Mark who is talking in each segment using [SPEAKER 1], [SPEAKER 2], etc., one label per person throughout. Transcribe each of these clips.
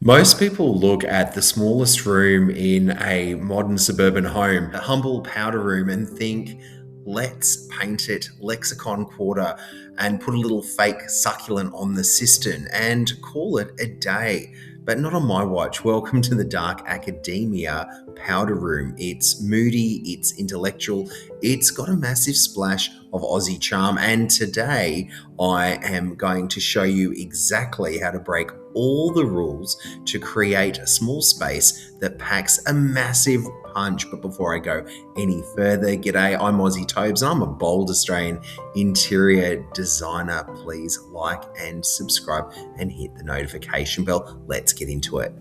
[SPEAKER 1] Most people look at the smallest room in a modern suburban home, a humble powder room, and think, let's paint it Lexicon Quarter and put a little fake succulent on the cistern and call it a day. But not on my watch. Welcome to the Dark Academia powder room. It's moody, it's intellectual, it's got a massive splash of Aussie charm. And today I am going to show you exactly how to break all the rules to create a small space that packs a massive punch. But before I go any further, g'day, I'm Aussie Tobes and I'm a bold Australian interior designer. Please like and subscribe and hit the notification bell. Let's get into it.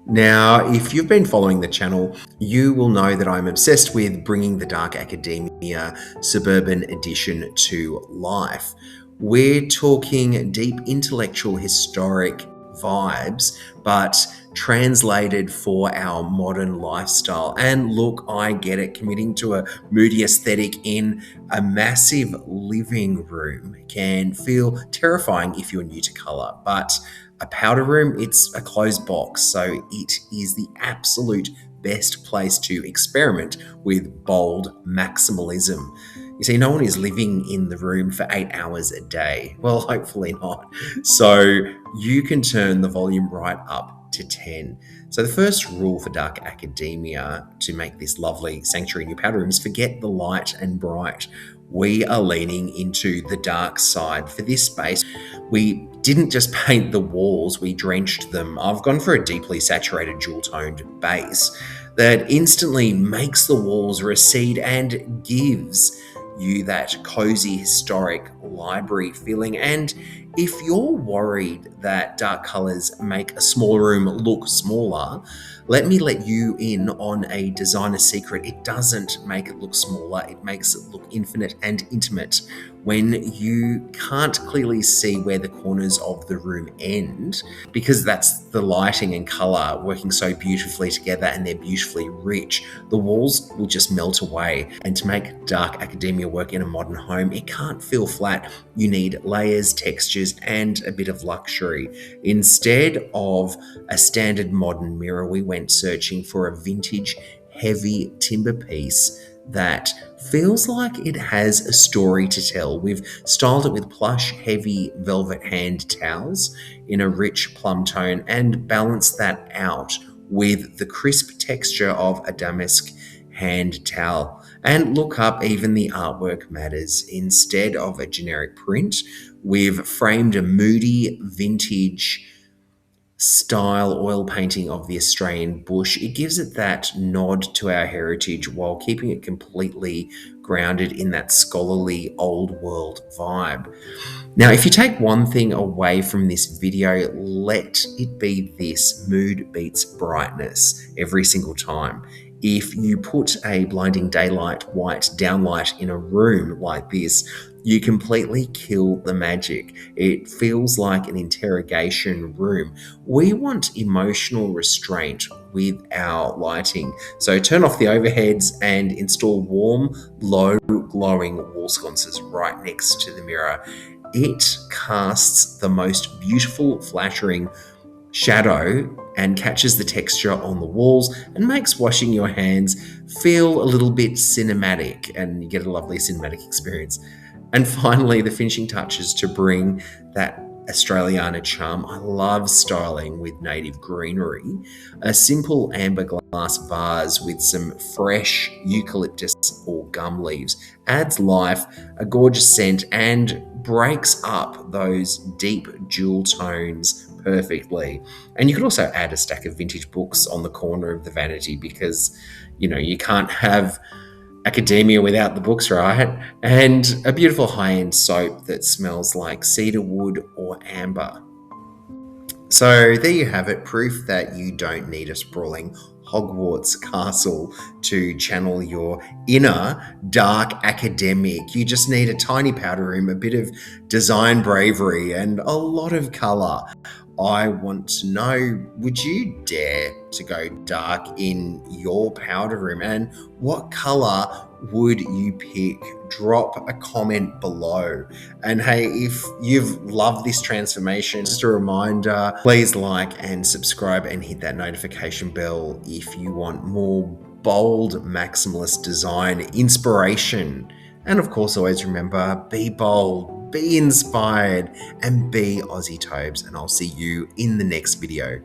[SPEAKER 1] Now, if you've been following the channel, you will know that I'm obsessed with bringing the Dark Academia Suburban Edition to life. We're talking deep intellectual historic vibes, but translated for our modern lifestyle. And look, I get it, committing to a moody aesthetic in a massive living room can feel terrifying if you're new to colour, but a powder room, it's a closed box, so it is the absolute best place to experiment with bold maximalism. You see, no one is living in the room for 8 hours a day. Well, hopefully not. So you can turn the volume right up to 10. So the first rule for Dark Academia to make this lovely sanctuary in your powder room is forget the light and bright. We are leaning into the dark side. For this space, we didn't just paint the walls, we drenched them. I've gone for a deeply saturated jewel-toned base that instantly makes the walls recede and gives you that cozy historic library feeling. And if you're worried that dark colors make a small room look smaller, let me let you in on a designer secret. It doesn't make it look smaller, it makes it look infinite and intimate. When you can't clearly see where the corners of the room end, because that's the lighting and color working so beautifully together and they're beautifully rich, the walls will just melt away. And to make Dark Academia work in a modern home, it can't feel flat. You need layers, textures, and a bit of luxury. Instead of a standard modern mirror, we went searching for a vintage, heavy timber piece that feels like it has a story to tell. We've styled it with plush, heavy velvet hand towels in a rich plum tone and balanced that out with the crisp texture of a damask hand towel. And look up, even the artwork matters. Instead of a generic print, we've framed a moody, vintage style oil painting of the Australian bush. It gives it that nod to our heritage while keeping it completely grounded in that scholarly old world vibe. Now, if you take one thing away from this video, let it be this: mood beats brightness every single time. If you put a blinding daylight white downlight in a room like this, you completely kill the magic. It feels like an interrogation room. We want emotional restraint with our lighting. So turn off the overheads and install warm, low glowing wall sconces right next to the mirror. It casts the most beautiful, flattering shadow and catches the texture on the walls and makes washing your hands feel a little bit cinematic, and you get a lovely cinematic experience. And finally, the finishing touches to bring that Australiana charm. I love styling with native greenery. A simple amber glass vase with some fresh eucalyptus or gum leaves adds life, a gorgeous scent, and breaks up those deep jewel tones perfectly. And you could also add a stack of vintage books on the corner of the vanity, because you can't have academia without the books, right? And a beautiful high-end soap that smells like cedar wood or amber. So there you have it, proof that you don't need a sprawling Hogwarts castle to channel your inner dark academic. You just need a tiny powder room, a bit of design bravery, and a lot of colour. I want to know, would you dare to go dark in your powder room? And what colour would you pick? Drop a comment below. And hey, if you've loved this transformation, just a reminder, please like and subscribe and hit that notification bell if you want more bold maximalist design inspiration. And of course, always remember, be bold, be inspired, and be Aussie Tobes. And I'll see you in the next video.